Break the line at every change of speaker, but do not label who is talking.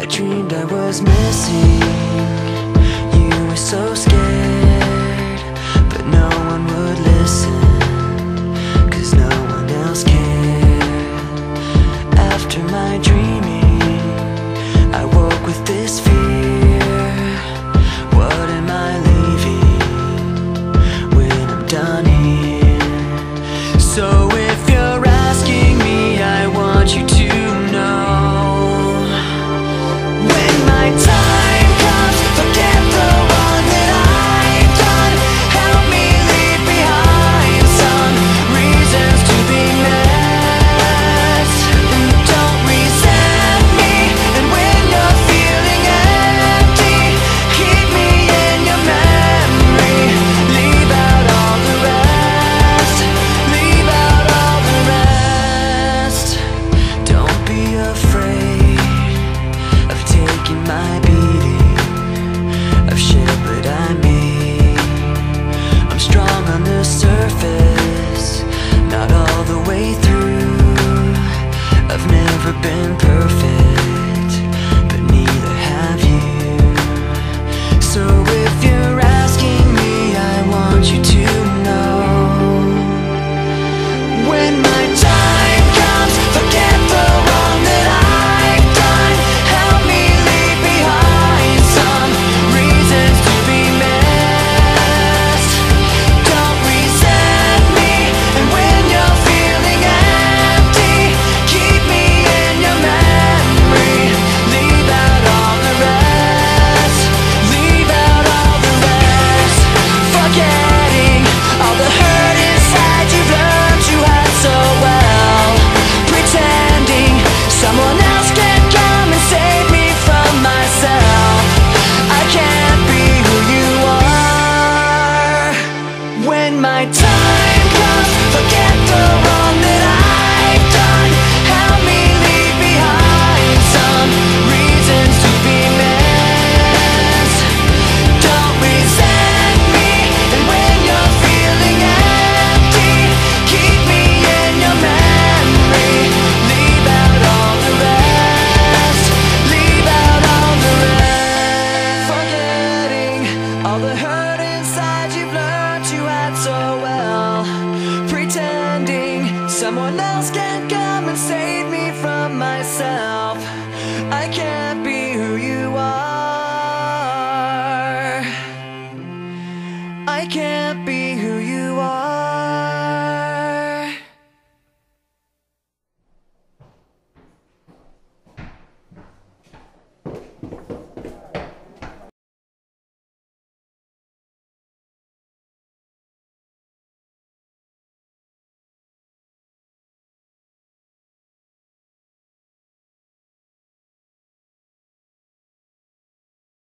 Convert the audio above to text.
I dreamed I was missing. You were so scared, but no one would listen, 'cause no one else cared. After my dreaming, I woke with this fear. What am I leaving when I'm done here? So if you're asking me, I want you to know, when my time comes, forget the one that I've done. Help me leave behind some reasons to be met. Don't resent me, and when you're feeling empty, keep me in your memory. Leave out all the rest. Leave out all the rest. Don't be afraid of taking my beating, of shit that I made. I'm strong on the surface, not all the way through. I've never been perfect, but neither have you. So if you're asking me, I want you to know, when my time comes, forget the wrong that I've done. Help me leave behind some reasons to be missed. Don't resent me, and when you're feeling empty, keep me in your memory. Leave out all the rest. Leave out all the rest. Forgetting all the hurt inside you've learned you had so well. Pretending someone else can come and save me from myself. I can't be who you are. When my time comes, forget the wrong that I've done. Help me leave behind some reasons to be missed. Don't resent me, and when you're feeling empty, keep me in your memory. Leave out all the rest. Leave out all the rest. Forgetting all the hurt inside you've learned you had so well. Pretending someone else can come and save me from myself. I can't